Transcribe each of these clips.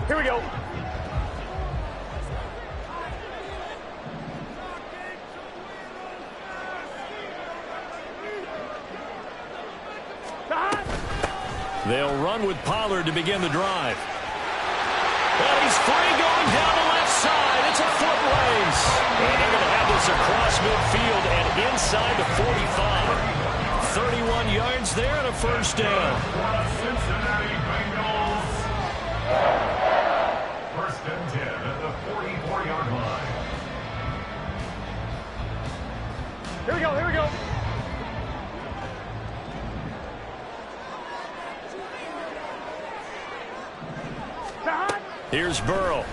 Here we go. They'll run with Pollard to begin the drive. Well, he's free going down the left side. It's a foot race. And they're going to have this across midfield and inside the 45. 31 yards there and a first down. Cincinnati Bengals. First and 10 at the 44-yard line. Here we go, here we go. Here's Burrow.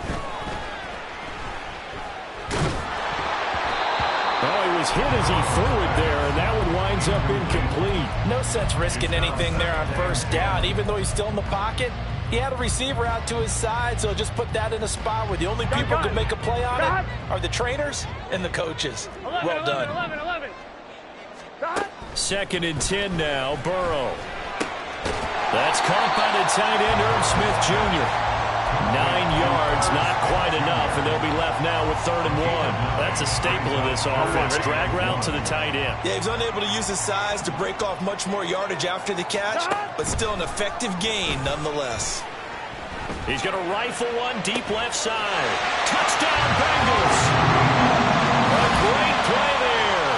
Oh, he was hit as he threw it there, and that one winds up incomplete. No sense risking anything there on first down. Even though he's still in the pocket, he had a receiver out to his side, so just put that in a spot where the only people who can make a play on it are the trainers and the coaches. Well done. 11. Second and 10 now, Burrow. That's caught by the tight end, Irv Smith Jr. 9 yards, not quite enough, and they'll be left now with 3rd and 1. That's a staple of this offense. Drag route to the tight end. Yeah, he was unable to use his size to break off much more yardage after the catch, but still an effective gain nonetheless. He's going to rifle one deep left side. Touchdown, Bengals! A great play there.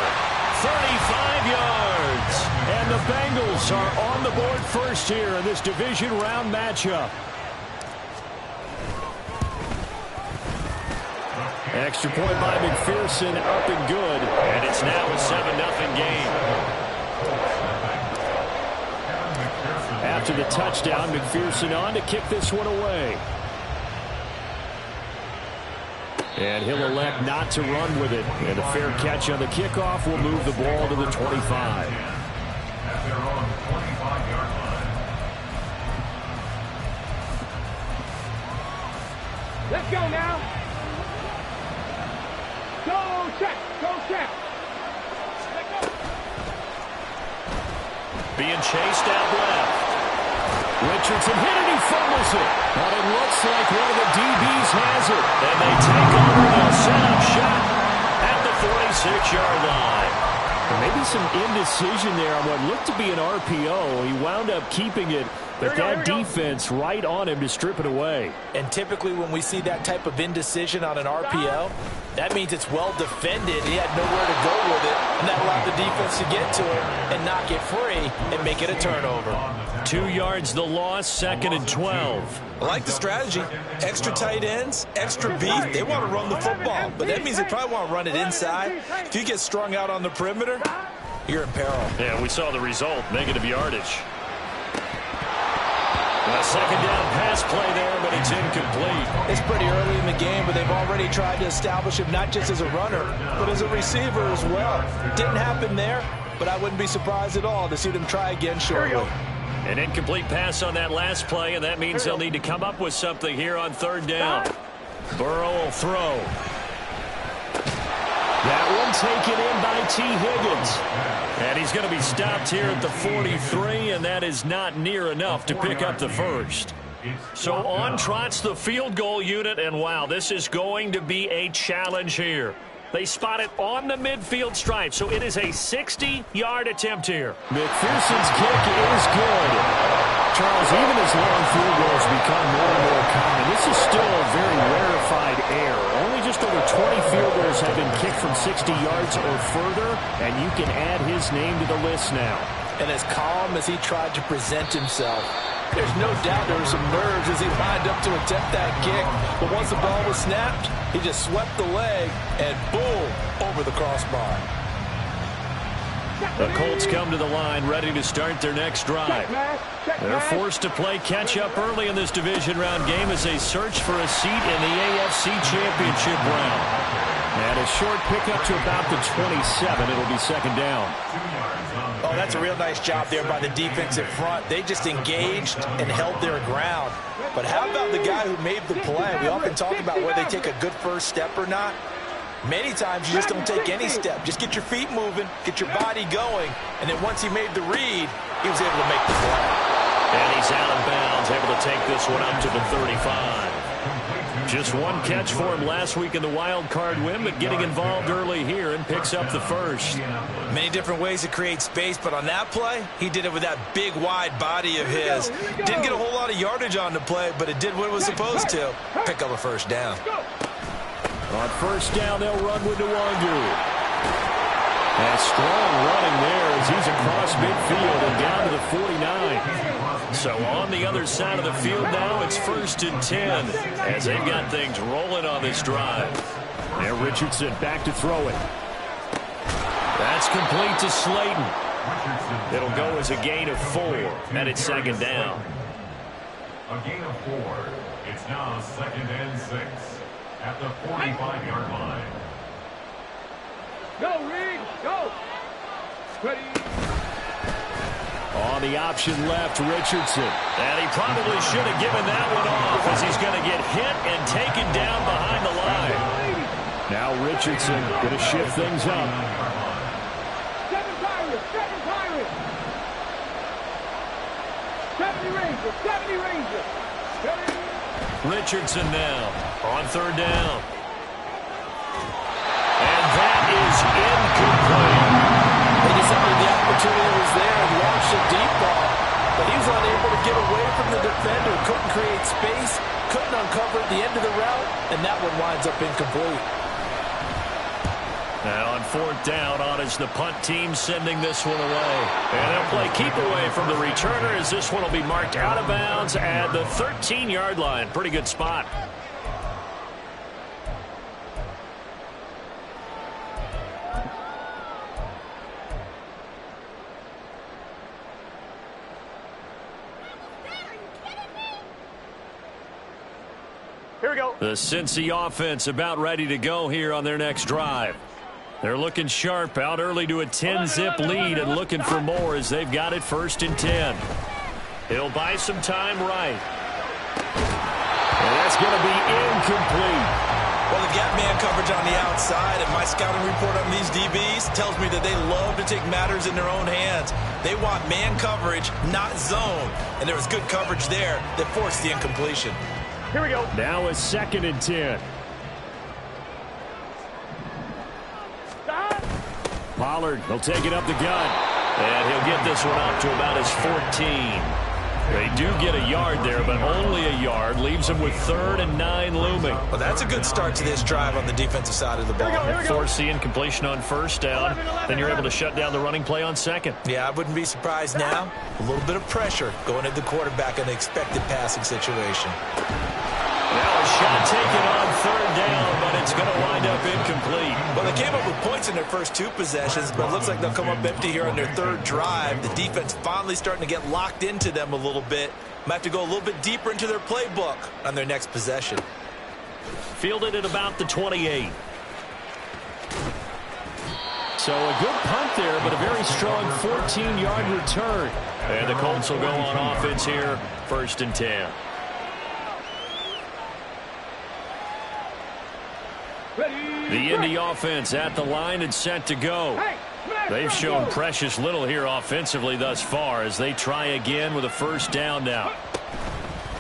35 yards. And the Bengals are on the board first here in this division round matchup. Extra point by McPherson, up and good. And it's now a 7-0 game. After the touchdown, McPherson on to kick this one away. And he'll elect not to run with it. And a fair catch on the kickoff will move the ball to the 25. At their own 25-yard line. Let's go now. Go check. Being chased out left. Richardson hit it, he fumbles it. But it looks like one of the DBs has it. And they take over, they'll set up shot at the 46-yard line. Maybe some indecision there on what looked to be an RPO. He wound up keeping it, but that defense right on him to strip it away. And typically when we see that type of indecision on an RPO, that means it's well defended. He had nowhere to go with it, and that allowed the defense to get to it and knock it free and make it a turnover. 2 yards the loss, 2nd and 12. I like the strategy. Extra tight ends, extra beef. They want to run the football, but that means they probably want to run it inside. If you get strung out on the perimeter, you're in peril. Yeah, we saw the result, negative yardage. A second down pass play there, but it's incomplete. It's pretty early in the game, but they've already tried to establish him not just as a runner, but as a receiver as well. Didn't happen there, but I wouldn't be surprised at all to see them try again shortly. An incomplete pass on that last play, and that means they'll need to come up with something here on 3rd down. Burrow will throw. That one taken in by T. Higgins. And he's going to be stopped here at the 43, and that is not near enough to pick up the first. So on trots the field goal unit, and wow, this is going to be a challenge here. They spot it on the midfield stripe, so it is a 60-yard attempt here. McPherson's kick is good. Charles, even as long field goals become more and more common, this is still a very rarefied error. Only just over 20 field goals have been kicked from 60 yards or further, and you can add his name to the list now. And as calm as he tried to present himself, there's no doubt there were some nerves as he lined up to attempt that kick. But once the ball was snapped, he just swept the leg and boom, over the crossbar. The Colts come to the line ready to start their next drive. They're forced to play catch-up early in this division round game as they search for a seat in the AFC Championship round. And a short pickup to about the 27. It'll be 2nd down. Oh, that's a real nice job there by the defensive front. They just engaged and held their ground. But how about the guy who made the play? We often talk about whether they take a good first step or not. Many times you just don't take any step. Just get your feet moving, get your body going, and then once he made the read, he was able to make the play. And he's out of bounds, able to take this one up to the 35. Just one catch for him last week in the wild card win, but getting involved early here and picks up the first. Many different ways to create space, but on that play, he did it with that big, wide body of his. Didn't get a whole lot of yardage on the play, but it did what it was supposed to. Pick up a first down. On first down, they'll run with Nwangu. And strong running there as he's across midfield and down to the 49. So on the other side of the field now, it's 1st and 10 as they've got things rolling on this drive. Now Richardson back to throw it. That's complete to Slayton. It'll go as a gain of 4, and it's 2nd down. A gain of 4. It's now 2nd and 6 at the 45-yard line. Go, Reed, go. Ready. On the option left, Richardson. And he probably should have given that one off as he's going to get hit and taken down behind the line. Now Richardson going to shift things up. 7 Pirates, 7 Pirates. 70 Rangers, 70 Rangers. Ready. Richardson now on 3rd down. And that is incomplete. They decided the opportunity was there and launched a deep ball, but he was unable to get away from the defender, couldn't create space, couldn't uncover at the end of the route, and that one winds up incomplete. Now on 4th down, on is the punt team sending this one away. And they'll play keep away from the returner as this one will be marked out of bounds at the 13-yard line. Pretty good spot. Here we go. The Cincy offense about ready to go here on their next drive. They're looking sharp, out early to a 10-zip lead and looking for more as they've got it 1st and 10. He'll buy some time right. And that's going to be incomplete. Well, the gap man coverage on the outside, and my scouting report on these DBs tells me that they love to take matters in their own hands. They want man coverage, not zone. And there was good coverage there that forced the incompletion. Here we go. Now it's 2nd and 10. Pollard will take it up the gut. And he'll get this one up to about his 14. They do get a yard there, but only a yard. Leaves them with 3rd and 9 looming. Well, that's a good start to this drive on the defensive side of the ball. Force the incompletion on 1st down. Then you're able to shut down the running play on 2nd. Yeah, I wouldn't be surprised now. A little bit of pressure going at the quarterback in an expected passing situation. Now a shot taken on 3rd down, but it's going to wind up incomplete. Well, they came up with points in their first 2 possessions, but it looks like they'll come up empty here on their 3rd drive. The defense finally starting to get locked into them a little bit. Might have to go a little bit deeper into their playbook on their next possession. Fielded at about the 28. So a good punt there, but a very strong 14-yard return. And the Colts will go on offense here, 1st and 10. The Indy offense at the line and set to go. They've shown precious little here offensively thus far as they try again with a 1st down now.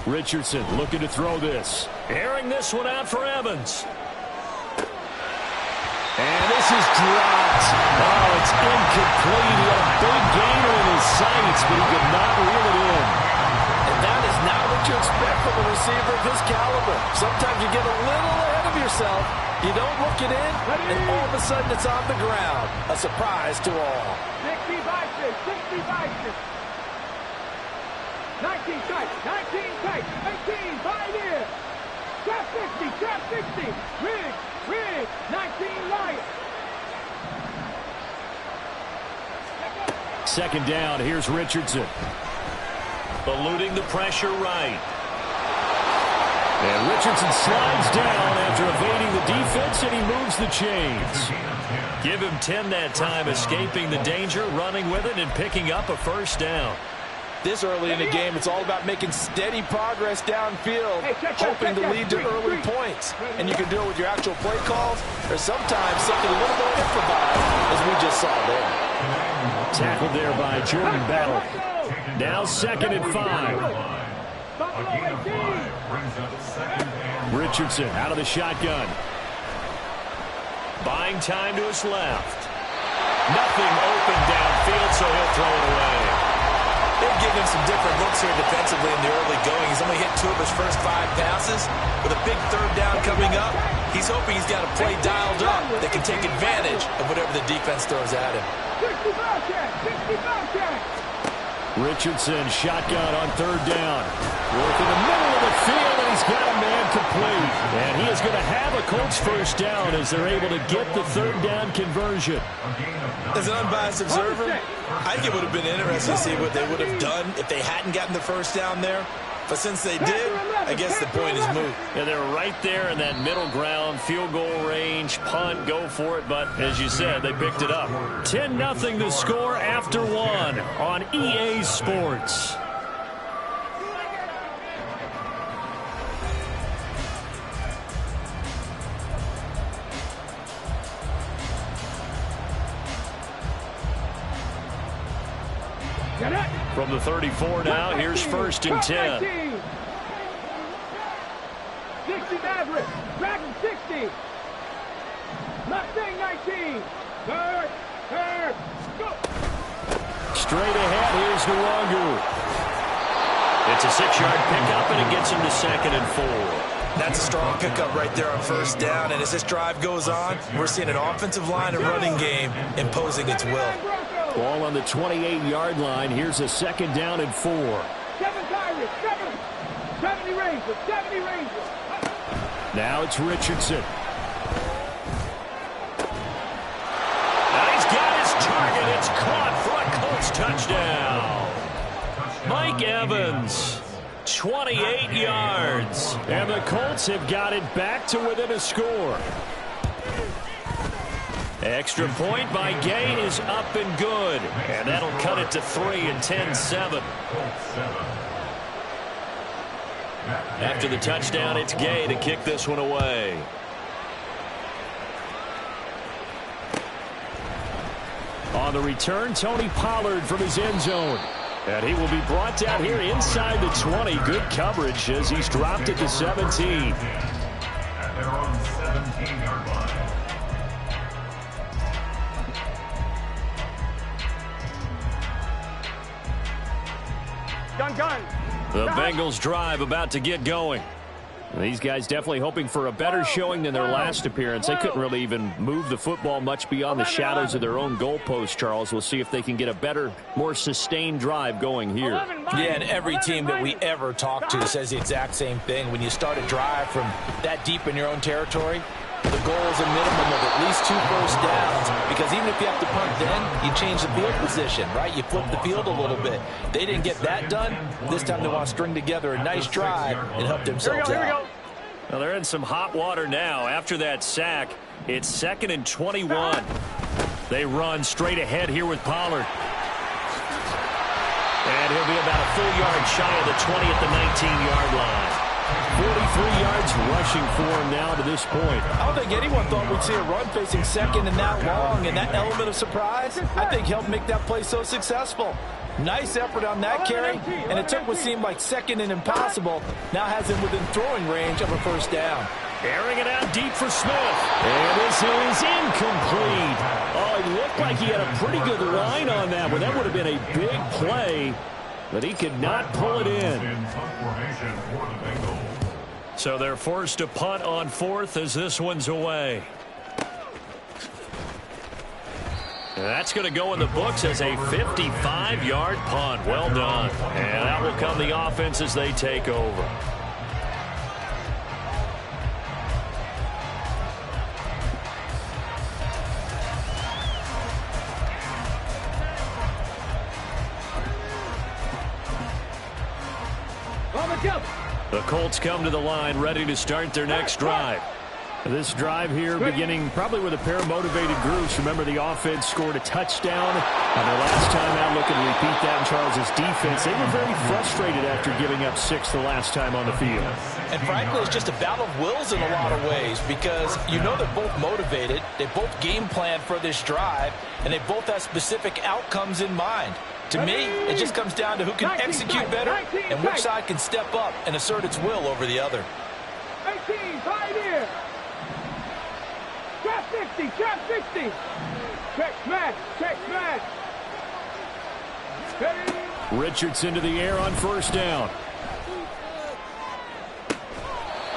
Richardson looking to throw this. Airing this one out for Evans. And this is dropped. Oh, it's incomplete. He had a big gainer in his sights, but he could not reel it in. And that is not what you expect from a receiver of his caliber. Sometimes you get a little ahead of yourself. You don't look it in, and all of a sudden it's on the ground. A surprise to all. 60 boxes, 60 boxes. 19 tight, 19 tight, 18, 5 in. Trap 60, trap 60. Rig, 19 right. 2nd down, here's Richardson. Eluding the pressure right. And Richardson slides down after evading the defense, and he moves the chains. Give him 10 that time, escaping the danger, running with it, and picking up a 1st down. This early in the game, it's all about making steady progress downfield, hoping to lead to early points. And you can do it with your actual play calls, or sometimes something a little more improvised, as we just saw there. Tackled there by Jordan Battle. Now 2nd and 5. A gain of 5 brings up second and 5. Richardson out of the shotgun. Buying time to his left. Nothing open downfield, so he'll throw it away. They've given him some different looks here defensively in the early going. He's only hit 2 of his first 5 passes. With a big third down coming up, he's hoping he's got a play dialed up that can take advantage of whatever the defense throws at him. 65 catch, 65 catch. Richardson shotgun on third down. Work in the middle of the field, and he's got a man complete. And he is going to have a Colts first down as they're able to get the third down conversion. As an unbiased observer, I think it would have been interesting to see what they would have done if they hadn't gotten the first down there. But since they did, I guess the point is moot. Yeah, they're right there in that middle ground, field goal range, punt, go for it. But as you said, they picked it up. 10-0 the score after 1 on EA Sports. From the 34 now, here's 1st and 10. 60 Maverick, Dragon 60. Mustang 19. Third, go. Straight ahead, here's Nwangu. It's a 6-yard pickup, and it gets him to 2nd and 4. That's a strong pickup right there on first down. And as this drive goes on, we're seeing an offensive line and running game imposing its will. Ball on the 28-yard line. Here's a 2nd down and 4. 7 Pirates, 70 Rangers, 70 Rangers. Now it's Richardson. Now he's got his target. It's caught for a Colts touchdown. Mike Evans, 28 yards. And the Colts have got it back to within a score. Extra point by Gay is up and good. And that'll cut it to 3 and 10-7. After the touchdown, it's Gay to kick this one away. On the return, Tony Pollard from his end zone. And he will be brought down here inside the 20. Good coverage as he's dropped at the 17. At their own 17-yard line. Gun. The Bengals drive about to get going. These guys definitely hoping for a better showing than their last appearance. They couldn't really even move the football much beyond the shadows of their own goalpost, Charles. We'll see if they can get a better, more sustained drive going here. Yeah, and every team that we ever talk to says the exact same thing. When you start a drive from that deep in your own territory, the goal is a minimum of at least 2 first downs, because even if you have to punt then, you change the field position, right? You flip the field a little bit. They didn't get that done. This time they want to string together a nice drive and help themselves out. Well, they're in some hot water now. After that sack, it's 2nd and 21. They run straight ahead here with Pollard. And he'll be about a full yard shy of the 20 at the 19-yard line. 43 yards rushing for him now to this point. I don't think anyone thought we'd see a run facing 2nd and that long, and that element of surprise, I think, helped make that play so successful. Nice effort on that carry, and it took what seemed like 2nd and impossible, now has him within throwing range of a first down. Airing it out deep for Smith. And this is incomplete. Oh, it looked like he had a pretty good line on that, but that would have been a big play, but he could not pull it in. So they're forced to punt on 4th as this one's away. And that's going to go in the books as a 55-yard punt. Well done. And that will come the offense as they take over. The Colts come to the line ready to start their next drive. This drive here beginning probably with a pair of motivated groups. Remember, the offense scored a touchdown on their last time out. Looking to repeat that in Charles's defense. They were very frustrated after giving up 6 the last time on the field. And frankly, it's just a battle of wills in a lot of ways, because you know they're both motivated. They both game plan for this drive, and they both have specific outcomes in mind. To me, it just comes down to who can execute better and which side can step up and assert its will over the other. 18, 5 here. Trap 60, trap 60. Check smash, check smash. Richardson to the air on first down.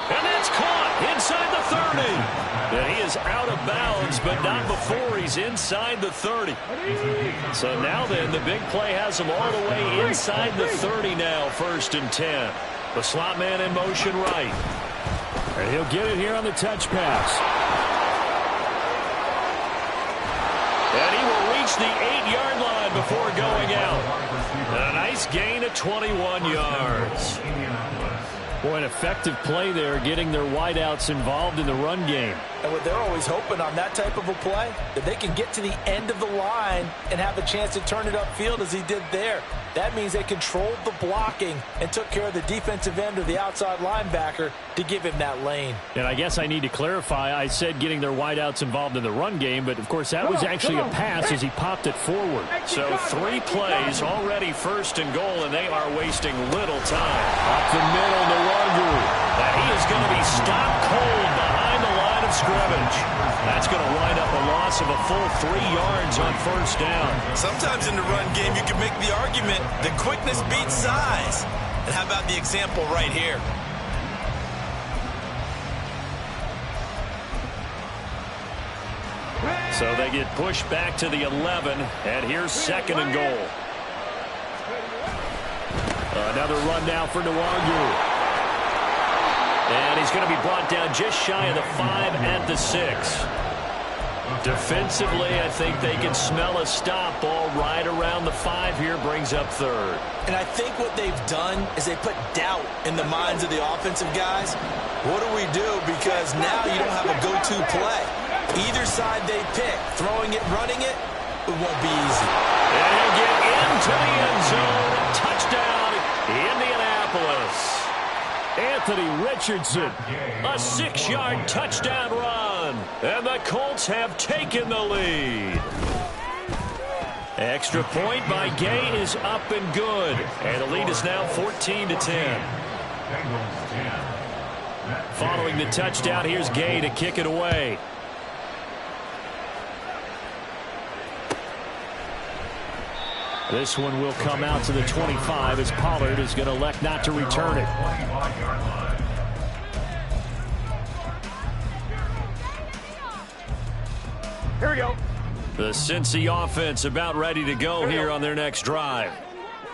And that's caught inside the 30. And he is out of bounds, but not before he's inside the 30. So now then, the big play has him all the way inside the 30 now, 1st and 10. The slot man in motion right. And he'll get it here on the touch pass. And he will reach the 8-yard line before going out. A nice gain of 21 yards. Boy, an effective play there, getting their wideouts involved in the run game. And what they're always hoping on that type of a play, that they can get to the end of the line and have a chance to turn it upfield as he did there. That means they controlled the blocking and took care of the defensive end or the outside linebacker to give him that lane. And I guess I need to clarify, I said getting their wideouts involved in the run game, but of course that was actually a pass as he popped it forward. So 3 plays, already 1st and goal, and they are wasting little time. Up the middle to Wagner. Now he is going to be stopped cold behind the line of scrimmage. That's going to wind up a loss of a full 3 yards on 1st down. Sometimes in the run game, you can make the argument that quickness beats size. And how about the example right here? So they get pushed back to the 11, and here's 2nd and goal. Another run now for Nwangu. And he's going to be brought down just shy of the 5 at the 6. Defensively, I think they can smell a stop ball right around the 5 here, brings up 3rd. And I think what they've done is they put doubt in the minds of the offensive guys. What do we do? Because now you don't have a go-to play. Either side they pick, throwing it, running it, it won't be easy. And he'll get into the end zone. Touchdown, Indianapolis. Anthony Richardson, a 6-yard touchdown run. And the Colts have taken the lead. Extra point by Gay is up and good. And the lead is now 14-10. Following the touchdown, here's Gay to kick it away. This one will come out to the 25 as Pollard is going to elect not to return it. Here we go. The Cincy offense about ready to go here on their next drive.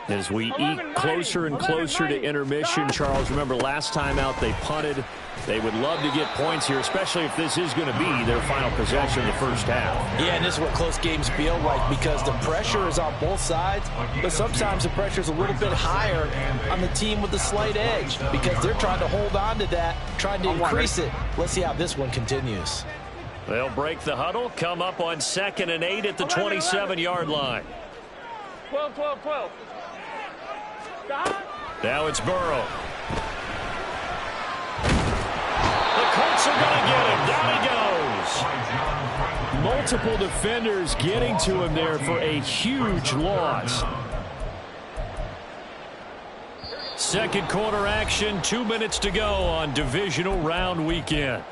As we eke closer and closer to intermission, Charles, remember last time out they punted. They would love to get points here, especially if this is going to be their final possession of the first half. Yeah, and this is what close games feel like because the pressure is on both sides, but sometimes the pressure is a little bit higher on the team with the slight edge because they're trying to hold on to that, trying to increase it. Let's see how this one continues. They'll break the huddle, come up on 2nd and 8 at the 27-yard line. 12, 12, 12. Now it's Burrow. The Colts are going to get him. Down he goes. Multiple defenders getting to him there for a huge loss. Second quarter action, 2 minutes to go on divisional round weekend.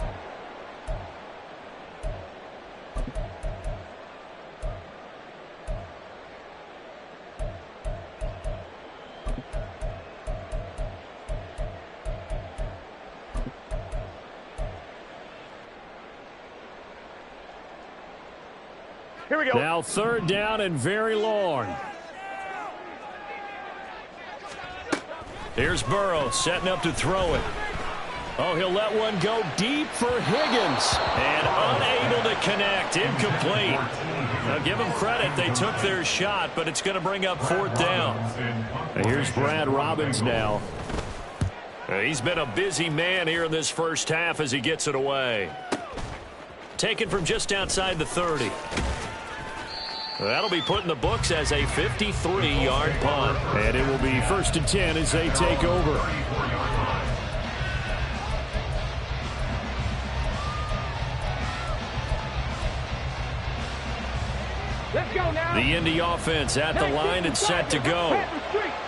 Here we go. Now 3rd down and very long. Here's Burrow setting up to throw it. Oh, he'll let one go deep for Higgins. And unable to connect. Incomplete. Now give them credit. They took their shot, but it's going to bring up 4th down. And here's Brad Robbins now. He's been a busy man here in this first half as he gets it away. Taken from just outside the 30. That'll be put in the books as a 53-yard punt. And it will be 1st and 10 as they take over. Let's go now. The Indy offense at the line and set to go.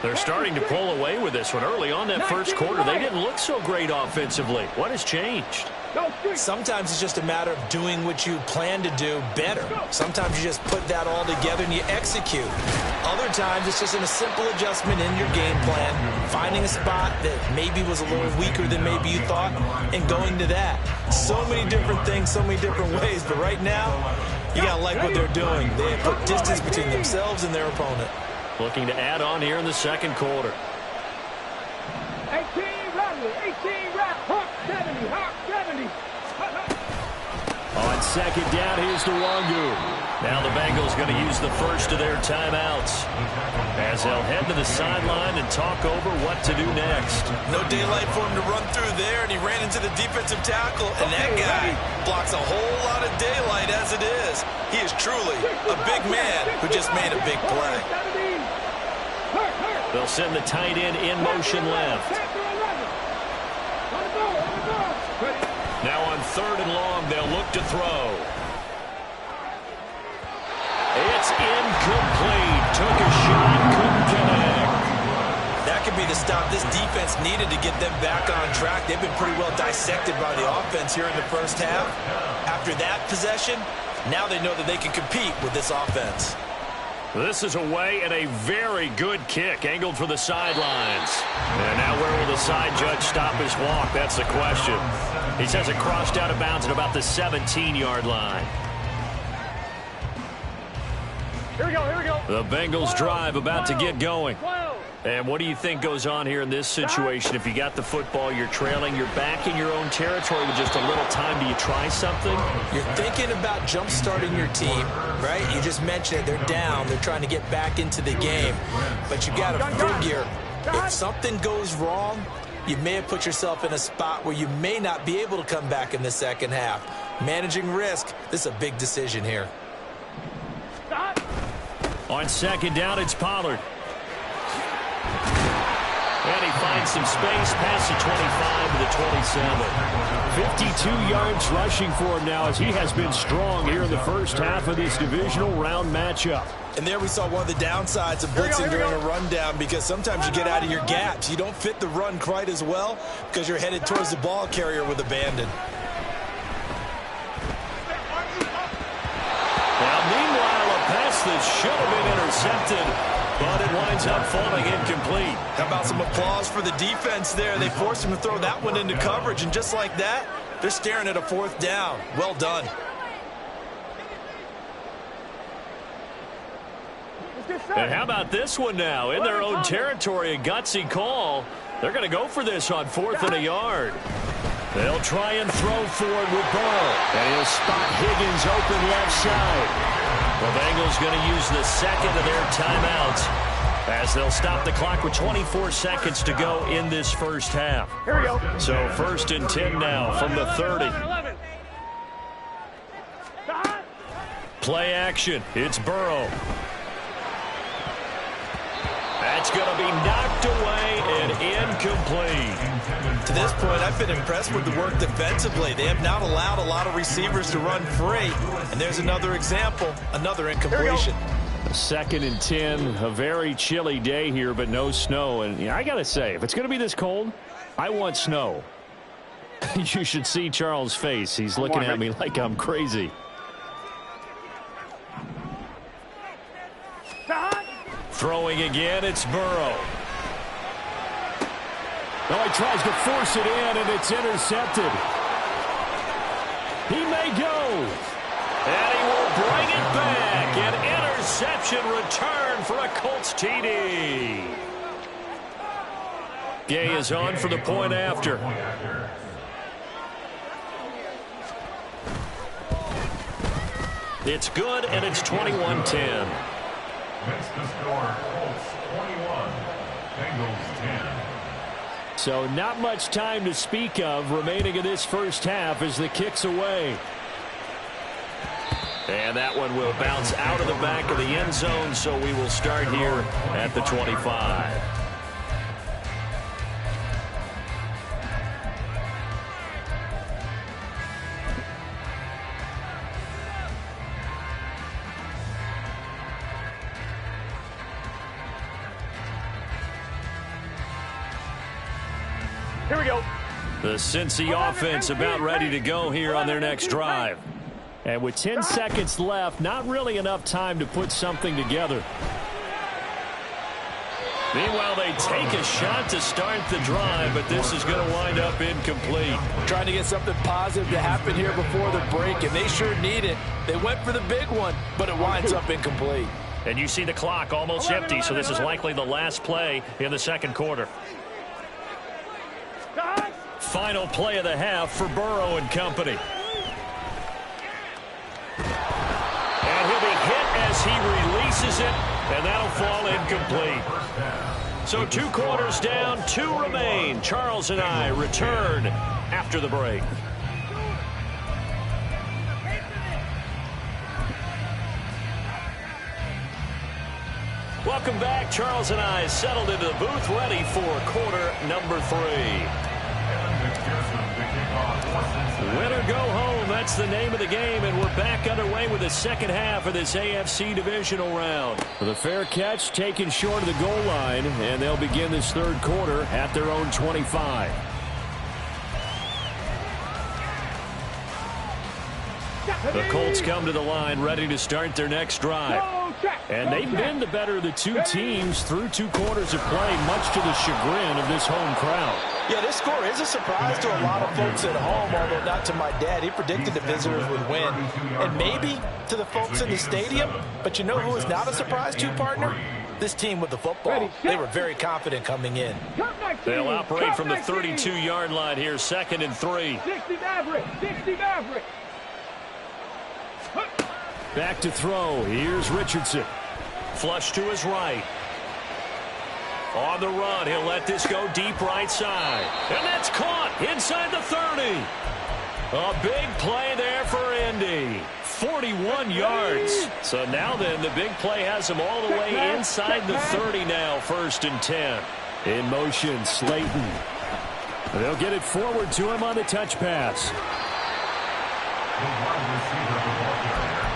They're starting to pull away with this one. Early on that first quarter, they didn't look so great offensively. What has changed? Sometimes it's just a matter of doing what you plan to do better. Sometimes you just put that all together and you execute. Other times it's just a simple adjustment in your game plan, finding a spot that maybe was a little weaker than maybe you thought, and going to that. So many different things, so many different ways, but right now, you got to like what they're doing. They have put distance between themselves and their opponent. Looking to add on here in the second quarter. 18 Riley, 18 Riley, Hawk 70, Hawk 70. On second down, here's the Wangu. Now the Bengals going to use the first of their timeouts as they'll head to the sideline and talk over what to do next. No daylight for him to run through there, and he ran into the defensive tackle, and that guy blocks a whole lot of daylight as it is. He is truly a big man who just made a big play. They'll send the tight end in motion left. Now on third and long, they'll look to throw. It's incomplete. Took a shot, couldn't connect. That could be the stop this defense needed to get them back on track. They've been pretty well dissected by the offense here in the first half. After that possession, now they know that they can compete with this offense. This is away and a very good kick angled for the sidelines. And now where will the side judge stop his walk? That's the question. He says it crossed out of bounds at about the 17-yard line. Here we go, here we go. The Bengals drive about to get going. And what do you think goes on here in this situation? If you got the football, you're trailing, you're back in your own territory with just a little time. Do you try something? You're thinking about jump-starting your team, right? You just mentioned it. They're down. They're trying to get back into the game. But you got to figure, if something goes wrong, you may have put yourself in a spot where you may not be able to come back in the second half. Managing risk, this is a big decision here. On second down, it's Pollard. And he finds some space past the 25 to the 27. 52 yards rushing for him now as he has been strong here in the first half of this divisional round matchup. And there we saw one of the downsides of blitzing during a rundown, because sometimes you get out of your gaps. You don't fit the run quite as well because you're headed towards the ball carrier with abandon. Now, meanwhile, a pass that should have been intercepted, but it winds up falling incomplete. How about some applause for the defense there? They forced him to throw that one into coverage, and just like that, they're staring at a fourth down. Well done. And how about this one now? In their own territory, a gutsy call. They're going to go for this on 4th and a yard. They'll try and throw for it with Burrow. And he'll spot Higgins open left side. The Bengals going to use the second of their timeouts as they'll stop the clock with 24 seconds to go in this first half. Here we go. So 1st and 10 now from the 30. Play action. It's Burrow. That's going to be knocked away and incomplete. To this point, I've been impressed with the work defensively. They have not allowed a lot of receivers to run free. And there's another example, another incompletion. 2nd and 10, a very chilly day here, but no snow. And I got to say, if it's going to be this cold, I want snow. You should see Charles' face. He's looking at me like I'm crazy. Throwing again, it's Burrow. Oh, he tries to force it in, and it's intercepted. He may go. And he will bring it back. An interception return for a Colts TD. Gay is on for the point after. It's good, and it's 21-10. Makes the score Colts 21, Bengals 10. So not much time to speak of remaining in this first half as the kick's away. And that one will bounce out of the back of the end zone, so we will start here at the 25. Here we go. The Cincy offense about ready to go here on their next drive. And with 10 seconds left, not really enough time to put something together. Meanwhile, they take a shot to start the drive, but this is going to wind up incomplete. Trying to get something positive to happen here before the break, and they sure need it. They went for the big one, but it winds up incomplete. And you see the clock almost empty, so this is likely the last play in the second quarter. Final play of the half for Burrow and company. And he'll be hit as he releases it, and that'll fall incomplete. So 2 quarters down, 2 remain. Charles and I return after the break. Welcome back. Charles and I settled into the booth, ready for quarter number 3. Win or go home, that's the name of the game, and we're back underway with the second half of this AFC divisional round. With a fair catch taken short of the goal line, and they'll begin this third quarter at their own 25. The Colts come to the line ready to start their next drive. And they've been the better of the two teams through 2 quarters of play, much to the chagrin of this home crowd. Yeah, this score is a surprise to a lot of folks at home, although not to my dad. He predicted the visitors would win. And maybe to the folks in the stadium. But you know who is not a surprise to, partner? This team with the football. They were very confident coming in. They'll operate from the 32-yard line here, 2nd and 3. 60 Maverick, 60 Maverick. Back to throw. Here's Richardson. Flush to his right. On the run, he'll let this go deep right side. And that's caught inside the 30. A big play there for Indy. 41 yards. So now then, the big play has him all the way inside the 30 now, 1st and 10. In motion, Slayton. They'll get it forward to him on the touch pass. The wide receiver of the ball carrier.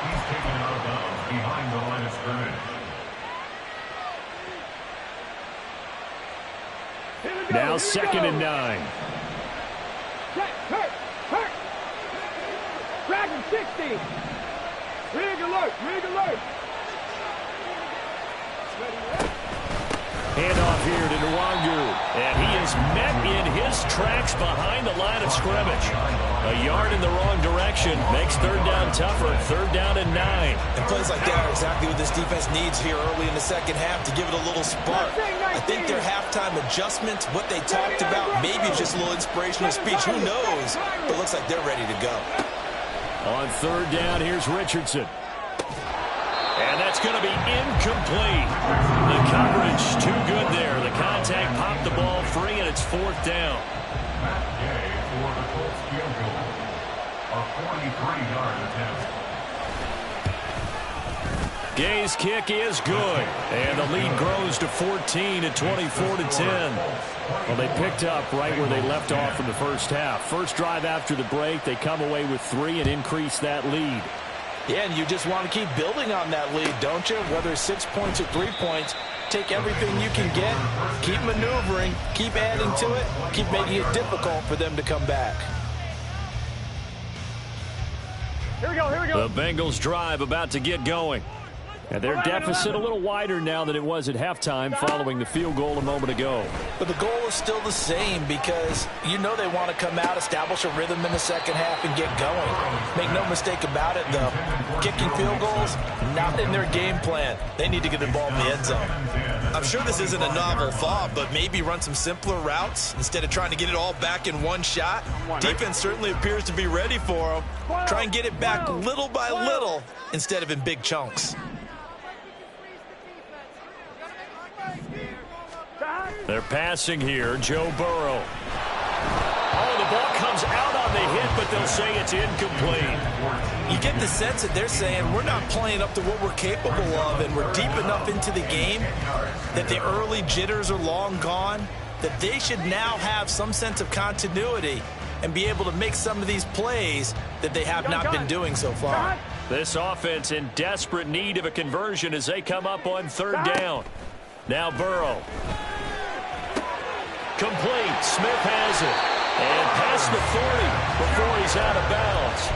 He's taken out of bounds behind the line of scrimmage. Now 2nd and 9. Hurt. Dragon 60. Rig alert. Handoff here to Nwangu. And he is met in his tracks behind the line of scrimmage. A yard in the wrong direction makes 3rd down tougher. 3rd down and 9. And plays like that are exactly what this defense needs here early in the second half to give it a little spark. I think their halftime adjustments, what they talked about, maybe it's just a little inspirational speech. Who knows? But it looks like they're ready to go. On 3rd down, here's Richardson. And that's going to be incomplete. The coverage too good there. The contact popped the ball free, and it's 4th down. Matt Gay for the Colts field goal. A 43-yard attempt. Gay's kick is good. And the lead grows to 14 at 24-10. Well, they picked up right where they left off in the first half. First drive after the break, they come away with 3 and increase that lead. Yeah, and you just want to keep building on that lead, don't you? Whether it's 6 points or 3 points, take everything you can get, keep maneuvering, keep adding to it, keep making it difficult for them to come back. Here we go. The Bengals drive about to get going. And their deficit a little wider now than it was at halftime following the field goal a moment ago. But the goal is still the same because you know they want to come out, establish a rhythm in the second half, and get going. Make no mistake about it, though. Kicking field goals, not in their game plan. They need to get the ball in the end zone. I'm sure this isn't a novel thought, but maybe run some simpler routes instead of trying to get it all back in one shot. Defense certainly appears to be ready for them. Try and get it back little by little instead of in big chunks. They're passing here. Joe Burrow. Oh, the ball comes out on the hit, but they'll say it's incomplete. You get the sense that they're saying we're not playing up to what we're capable of, and we're deep enough into the game that the early jitters are long gone, that they should now have some sense of continuity and be able to make some of these plays that they have not been doing so far. This offense in desperate need of a conversion as they come up on 3rd down. Now Burrow. complete. Smith has it. And past the 40 before he's out of bounds.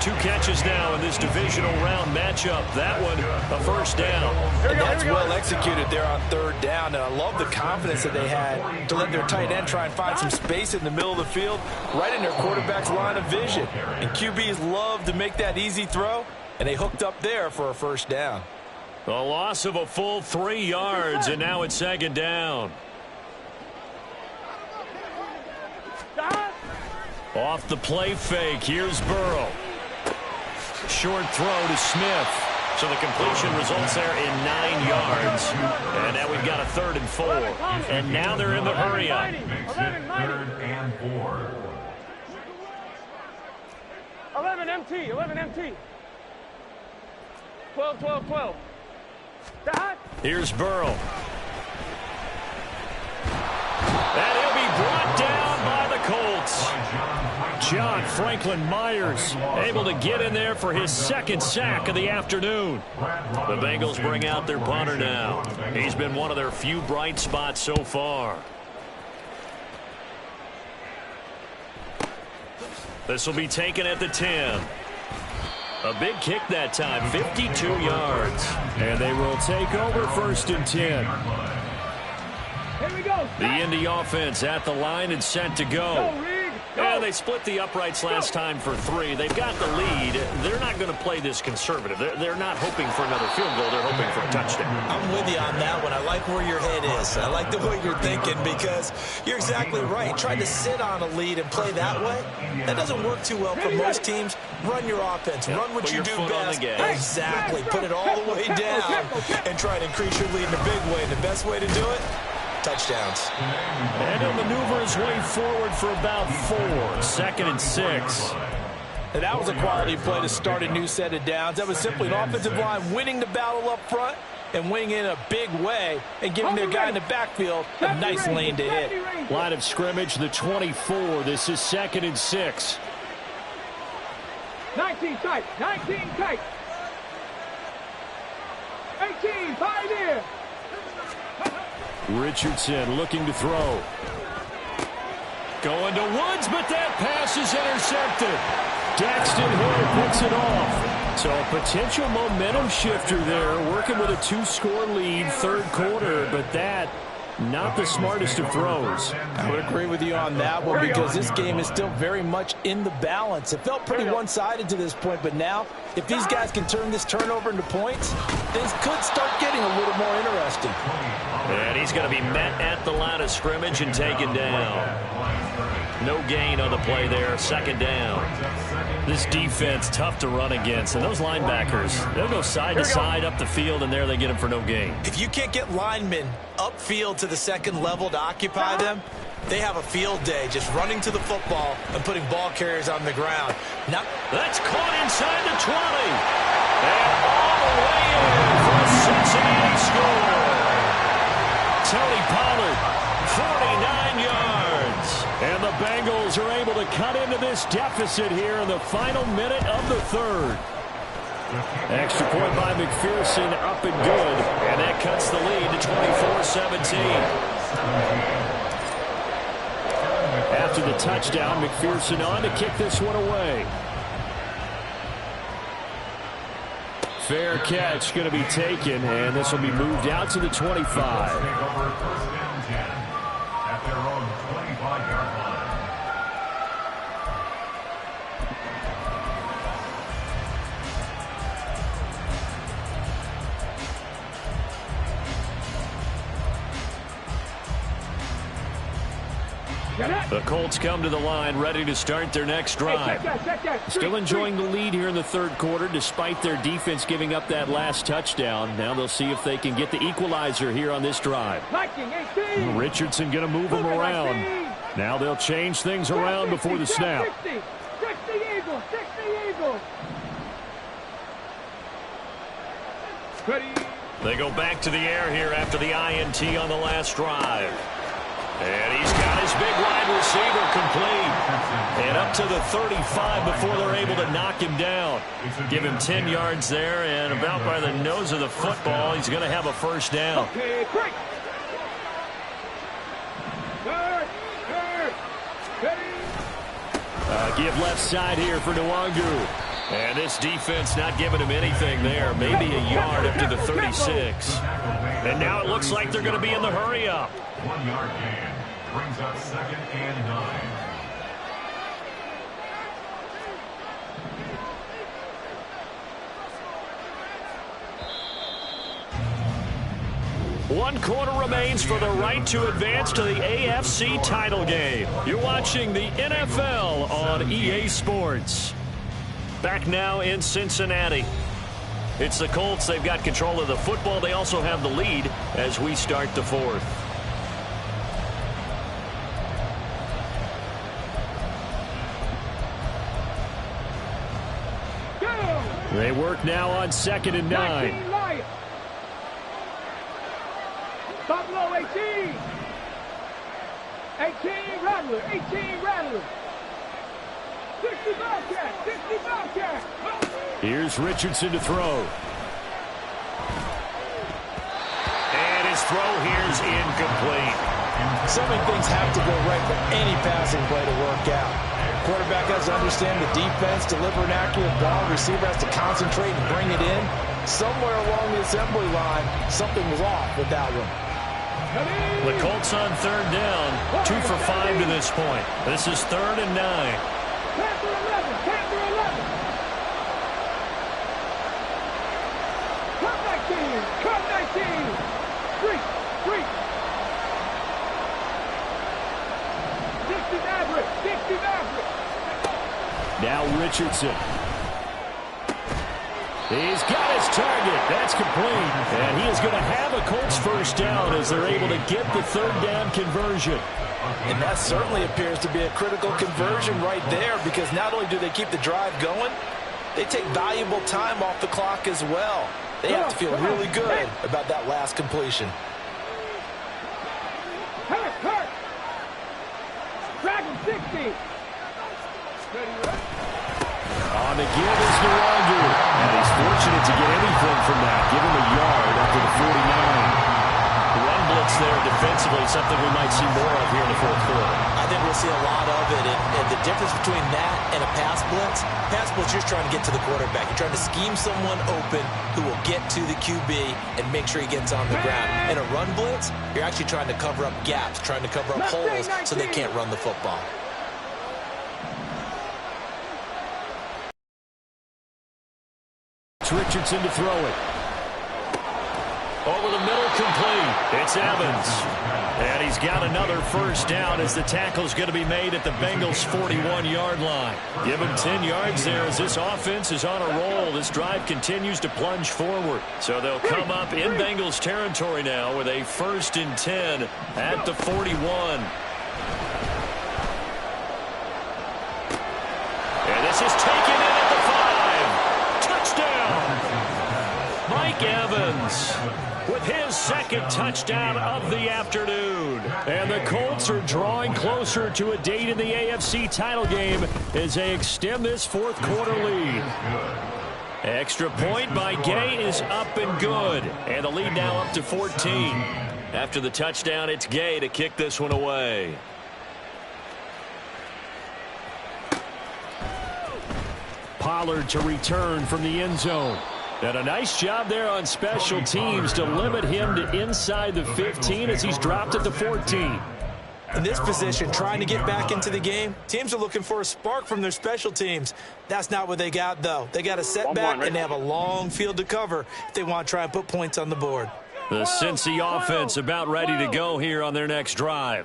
2 catches now in this divisional round matchup. That one, a first down. And that's well executed there on 3rd down. And I love the confidence that they had to let their tight end try and find some space in the middle of the field, right in their quarterback's line of vision. And QBs love to make that easy throw, and they hooked up there for a first down. A loss of a full 3 yards, and now it's 2nd down. Off the play fake, here's Burrow. Short throw to Smith. So the completion results there in 9 yards. And now we've got a 3rd and 4. And now they're in the hurry-up. 3rd and 4. 11 MT, 11 MT. 12, 12, 12. Here's Burrow. And he'll be brought down by the Colts. John Franklin Myers able to get in there for his 2nd sack of the afternoon. The Bengals bring out their punter now. He's been one of their few bright spots so far. This will be taken at the 10. A big kick that time, 52 yards. And they will take over 1st and 10. Here we go. The Indy offense at the line and set to go. Yeah, they split the uprights last time for 3. They've got the lead. They're not going to play this conservative. They're not hoping for another field goal. They're hoping for a touchdown. I'm with you on that one. I like where your head is. I like the way you're thinking because you're exactly right. Trying to sit on a lead and play that way, that doesn't work too well for most teams. Run your offense. Run what you do best. Exactly. Put it all the way down and try to increase your lead in a big way. And the best way to do it, touchdowns. And he'll maneuver his way forward for about 4. 2nd and 6. And that was a quality play to start a new set of downs. That was simply an offensive line winning the battle up front and winning in a big way and giving their guy in the backfield a nice lane to hit. Line of scrimmage, the 24. This is 2nd and 6. 19 tight, 19 tight. 18, 5 here. Richardson looking to throw. Going to Woods, but that pass is intercepted. Daxton Hill picks it off. So a potential momentum shifter there, working with a 2-score lead, 3rd quarter, but that not the smartest of throws. I would agree with you on that one because this game is still very much in the balance. It felt pretty one-sided to this point, but now if these guys can turn this turnover into points, things could start getting a little more interesting. And he's going to be met at the line of scrimmage and taken down. No gain on the play there, 2nd down. This defense tough to run against, and those linebackers, they'll go side to side up the field, and there they get them for no gain. If you can't get linemen upfield to the 2nd level to occupy them, they have a field day just running to the football and putting ball carriers on the ground. Now, that's caught inside the 20. And all the way in for a Cincinnati score. Tony Pollard, 49 yards. And the Bengals are able to cut into this deficit here in the final minute of the 3rd. Extra point by McPherson, up and good. And that cuts the lead to 24-17. After the touchdown, McPherson on to kick this one away. Fair catch going to be taken, and this will be moved out to the 25. At their own 25-yard line. The Colts come to the line ready to start their next drive. Still enjoying the lead here in the 3rd quarter despite their defense giving up that last touchdown. Now they'll see if they can get the equalizer here on this drive. Richardson going to move them around. Now they'll change things around before the snap. 60 Eagles, 60 Eagles. They go back to the air here after the INT on the last drive. And he's got his big wide receiver complete. And up to the 35 before they're able to knock him down. Give him 10 yards there, and about by the nose of the football, he's going to have a first down. Okay, quick. 3rd Give left side here for Nwangu. And this defense not giving him anything there. Maybe a yard up to the 36. And now it looks like they're going to be in the hurry-up. 1 yard gain. Brings up 2nd and 9. One quarter remains for the right to advance to the AFC title game. You're watching the NFL on EA Sports. Back now in Cincinnati. It's the Colts. They've got control of the football. They also have the lead as we start the fourth. They work now on 2nd and 9. Buffalo 18. 18 Rattler. 18 Rattler. 60 Bobcat. 60 Bobcat. Here's Richardson to throw. And his throw here's incomplete. So many things have to go right for any passing play to work out. Quarterback has to understand the defense, deliver an accurate ball. Receiver has to concentrate and bring it in. Somewhere along the assembly line, something was off with that one. The Colts on 3rd down, 2 for 5 to this point. This is 3rd and 9. Panther 11. Panther 11. Cut 19. Cut 19. Street. Street. 60 Maverick. 60 Maverick. Now Richardson. He's got his target. That's complete. And he is going to have a Colts first down as they're able to get the 3rd down conversion. And that certainly appears to be a critical conversion right there, because not only do they keep the drive going, they take valuable time off the clock as well. They have to feel really good about that last completion. Hurt, hurt. Dragon 60. On the give is Nwangu. And he's fortunate to get anything from that. Give him a yard after the 49. Run blitz there defensively, something we might see more of here in the 4th quarter. I think we'll see a lot of it. And the difference between that and a pass blitz, you're just trying to get to the quarterback. You're trying to scheme someone open who will get to the QB and make sure he gets on the ground. In a run blitz, you're actually trying to cover up gaps, trying to cover up holes so they can't run the football. Richardson to throw it. Over the middle, complete. It's Evans. And he's got another first down as the tackle's going to be made at the Bengals' 41-yard line. Give him 10 yards there as this offense is on a roll. This drive continues to plunge forward. So they'll come up in Bengals territory now with a 1st and 10 at the 41. And this is taken in at the 5. Touchdown! Mike Evans with his 2nd touchdown of the afternoon. And the Colts are drawing closer to a date in the AFC title game as they extend this 4th quarter lead. Extra point by Gay is up and good. And the lead now up to 14. After the touchdown, it's Gay to kick this one away. Pollard to return from the end zone. And a nice job there on special teams to limit him to inside the 15 as he's dropped at the 14. In this position, trying to get back into the game, teams are looking for a spark from their special teams. That's not what they got, though. They got a setback, and they have a long field to cover if they want to try and put points on the board. The Cincy offense about ready to go here on their next drive.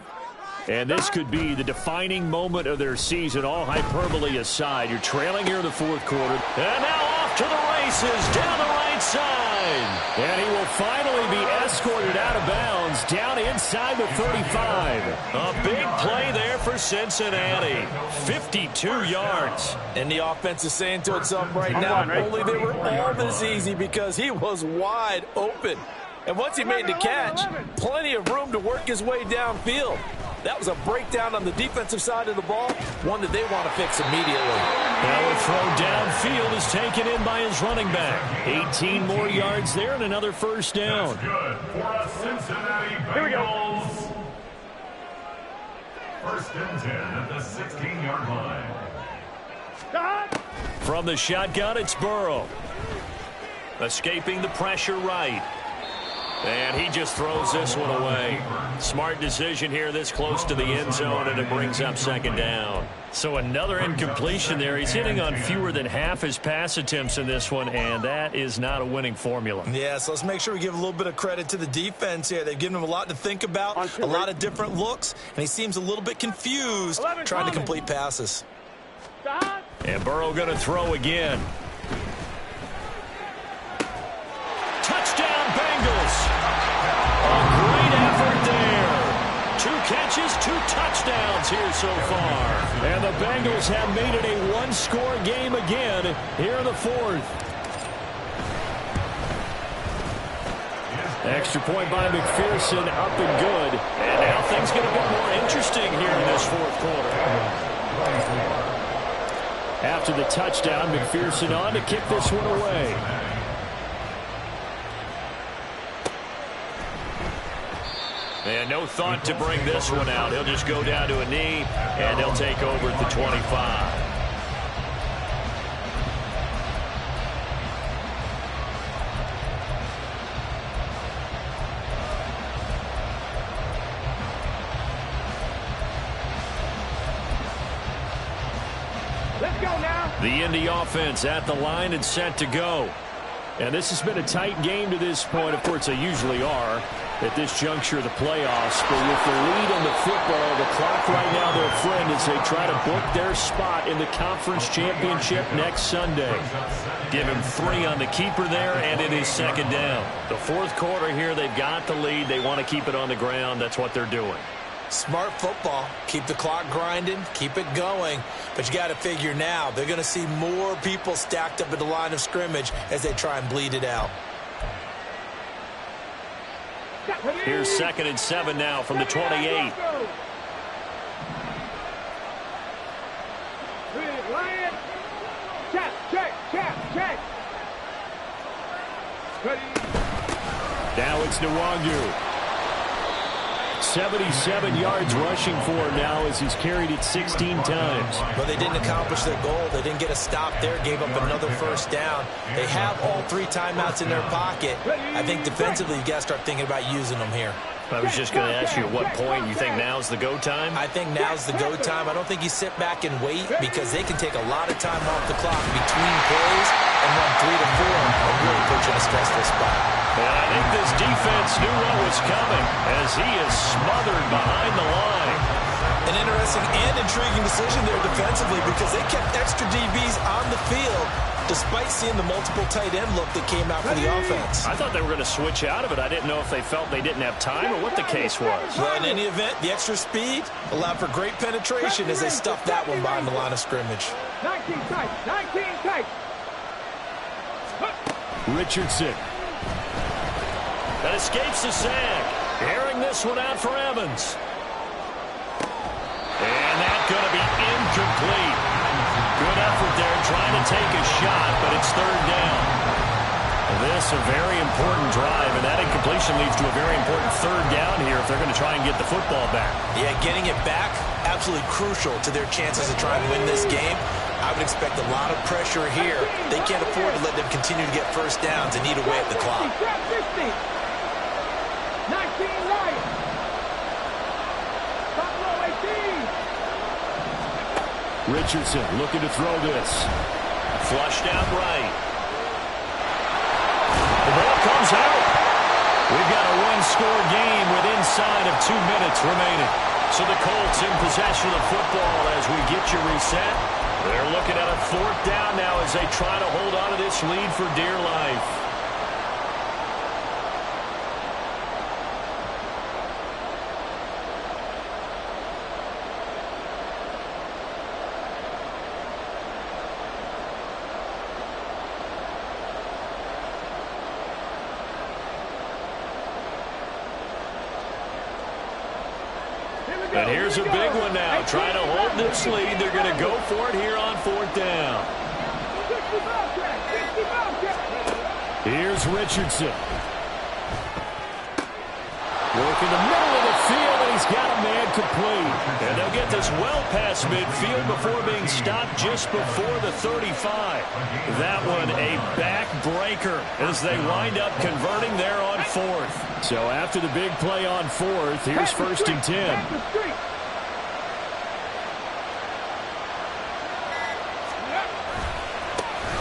And this could be the defining moment of their season, all hyperbole aside. You're trailing here in the 4th quarter. And now off to the races down the right side. And he will finally be escorted out of bounds down inside the 35. A big play there for Cincinnati. 52 yards. And the offense is saying to itself right now, only they were all this easy because he was wide open. And once he made the catch, plenty of room to work his way downfield. That was a breakdown on the defensive side of the ball, one that they want to fix immediately. Now a throw downfield is taken in by his running back. 18 more yards there and another first down. That's good for a Cincinnati Bengals. 1st and 10 at the 16-yard line. From the shotgun, it's Burrow. Escaping the pressure right. And he just throws this one away. Smart decision here this close to the end zone, and it brings up second down. So another incompletion there. He's hitting on fewer than half his pass attempts in this one, and that is not a winning formula. Yeah, so let's make sure we give a little bit of credit to the defense here. They've given him a lot to think about, a lot of different looks, and he seems a little bit confused trying to complete passes. And Burrow going to throw again. Touchdown, Bengals. A great effort there. 2 catches, 2 touchdowns here so far. And the Bengals have made it a one-score game again here in the 4th. Extra point by McPherson, up and good. And now things get a bit more interesting here in this 4th quarter. After the touchdown, McPherson on to kick this one away. And no thought to bring this one out. He'll just go down to a knee, and he'll take over at the 25. Let's go now. The Indy offense at the line and set to go. And this has been a tight game to this point. Of course, they usually are at this juncture of the playoffs. But with the lead on the football, the clock right now, their friend, as they try to book their spot in the conference championship next Sunday. Give him 3 on the keeper there, and it is second down. The 4th quarter here, they've got the lead. They want to keep it on the ground. That's what they're doing. Smart football. Keep the clock grinding. Keep it going. But you got to figure now, they're going to see more people stacked up at the line of scrimmage as they try and bleed it out. Here's 2nd and 7 now from the 28. Check. Now it's Nwangu. 77 yards rushing for him now as he's carried it 16 times. But they didn't accomplish their goal. They didn't get a stop there, gave up another first down. They have all 3 timeouts in their pocket. I think defensively you got to start thinking about using them here. I was just going to ask you at what point you think now's the go time? I think now's the go time. I don't think you sit back and wait because they can take a lot of time off the clock between plays and run 3 to 4 and really put you in a stressful spot. And I think this defense knew what was coming as he is smothered behind the line. An interesting and intriguing decision there defensively because they kept extra DBs on the field despite seeing the multiple tight end look that came out for the offense. I thought they were going to switch out of it. I didn't know if they felt they didn't have time or what the case was. Well, in any event, the extra speed allowed for great penetration as they stuffed that one behind the line of scrimmage. 19 tight. Richardson. That escapes the sack. Airing this one out for Evans. And that's going to be incomplete. Good effort there trying to take a shot, but it's 3rd down. This a very important drive, and that incompletion leads to a very important 3rd down here if they're going to try and get the football back. Yeah, getting it back, absolutely crucial to their chances of trying to win this game. I would expect a lot of pressure here. They can't afford to let them continue to get first downs and eat away at the clock. 19 right. Top row 18. Richardson looking to throw this. Flushed out right. The ball comes out. We've got a one-score game with inside of 2 minutes remaining. So the Colts in possession of the football as we get you reset. They're looking at a 4th down now as they try to hold on to this lead for dear life. And here's a big one now. Trying to hold this lead. They're going to go for it here on 4th down. Here's Richardson. Working the middle of the field, and he's got a man incomplete. And they'll get this well past midfield before being stopped just before the 35. That one a backbreaker as they wind up converting there on 4th. So after the big play on 4th, here's 1st and 10.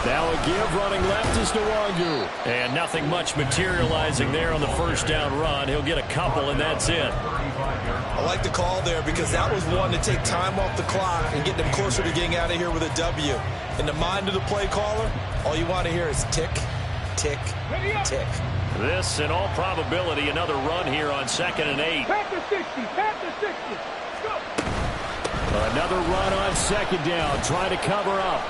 Now a give running left is Nwangu. And nothing much materializing there on the first down run. He'll get a couple, and that's it. I like the call there because that was one to take time off the clock and get them closer to getting out of here with a W. In the mind of the play caller, all you want to hear is tick, tick, tick. This, in all probability, another run here on 2nd and 8. Back to 60, back to 60. Go. Another run on 2nd down. Try to cover up.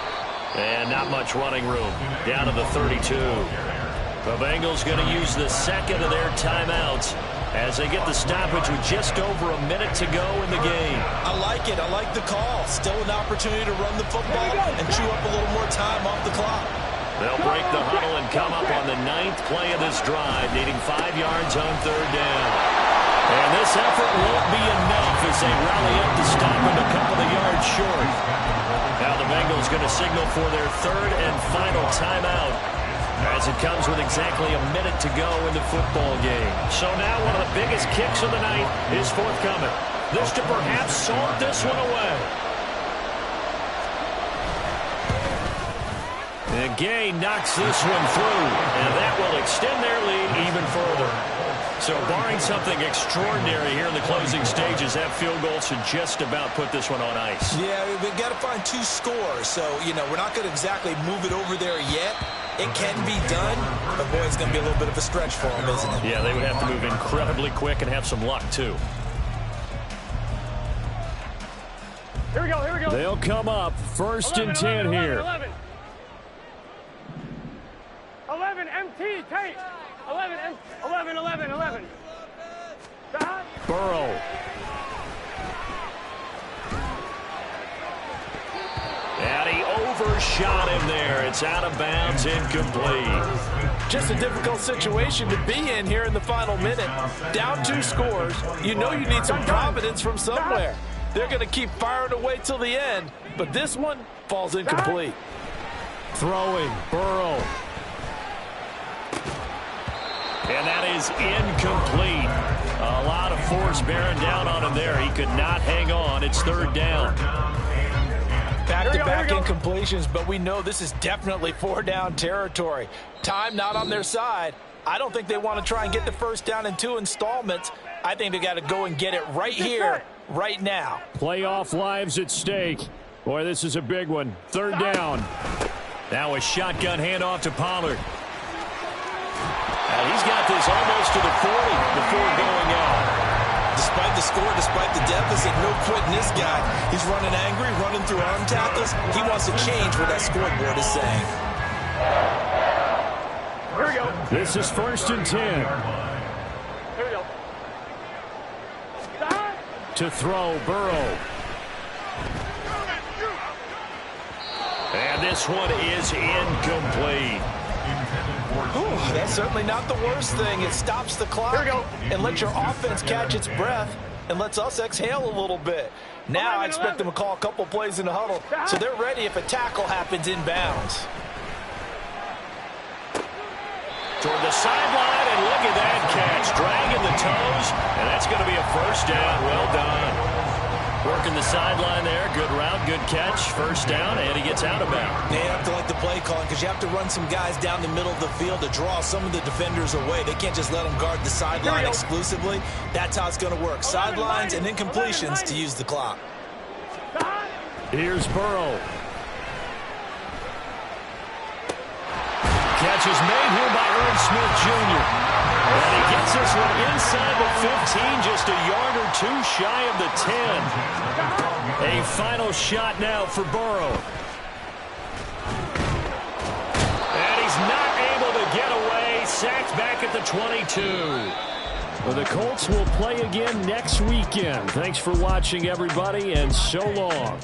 And not much running room. Down to the 32. The Bengals going to use the second of their timeouts as they get the stoppage with just over a minute to go in the game. I like it. I like the call. Still an opportunity to run the football and chew up a little more time off the clock. They'll break the huddle and come up on the 9th play of this drive, needing 5 yards on 3rd down. And this effort won't be enough as they rally up to stop him a couple of yards short. Now the Bengals going to signal for their 3rd and final timeout as it comes with exactly a minute to go in the football game. So now one of the biggest kicks of the night is forthcoming. This to perhaps salt this one away. And Gay knocks this one through, and that will extend their lead even further. So barring something extraordinary here in the closing stages, that field goal should just about put this one on ice. Yeah, we've got to find 2 scores. So, we're not going to exactly move it over there yet. It can be done, but boy, it's going to be a little bit of a stretch for them, isn't it? Yeah, they would have to move incredibly quick and have some luck, too. Here we go, here we go. They'll come up 1st and 10 here. 11 MT, tape. 11. Burrow. And he overshot him there. It's out of bounds, incomplete. Just a difficult situation to be in here in the final minute. Down 2 scores. You know you need some providence from somewhere. They're going to keep firing away till the end, but this one falls incomplete. Throwing, Burrow. And that is incomplete. A lot of force bearing down on him there. He could not hang on. It's 3rd down. Back-to-back incompletions, but we know this is definitely 4-down territory. Time not on their side. I don't think they want to try and get the first down in 2 installments. I think they got to go and get it right here, right now. Playoff lives at stake. Boy, this is a big one. 3rd down. Now a shotgun handoff to Pollard. He's got this almost to the 40 before going out. Despite the score, despite the deficit, no quitting this guy. He's running angry, running through arm tackles. He wants to change what that scoreboard is saying. Here we go. This is 1st and 10. Here we go. To throw, Burrow. And this one is incomplete. Ooh, that's certainly not the worst thing. It stops the clock and lets your offense catch its breath and lets us exhale a little bit. Now I expect them to call a couple plays in the huddle so they're ready if a tackle happens inbounds. Toward the sideline, and look at that catch. Dragging the toes, and that's going to be a first down. Well done. Working the sideline there. Good route, good catch. First down, and he gets out of bounds. They have to like the play calling because you have to run some guys down the middle of the field to draw some of the defenders away. They can't just let them guard the sideline exclusively. That's how it's going to work. Sidelines and incompletions to use the clock. Here's Burrow. Catch is made here by Irv Smith Jr. And he gets this one inside the 15, just a yard or 2 shy of the 10. A final shot now for Burrow. And he's not able to get away. Sacked back at the 22. Well, the Colts will play again next weekend. Thanks for watching, everybody, and so long.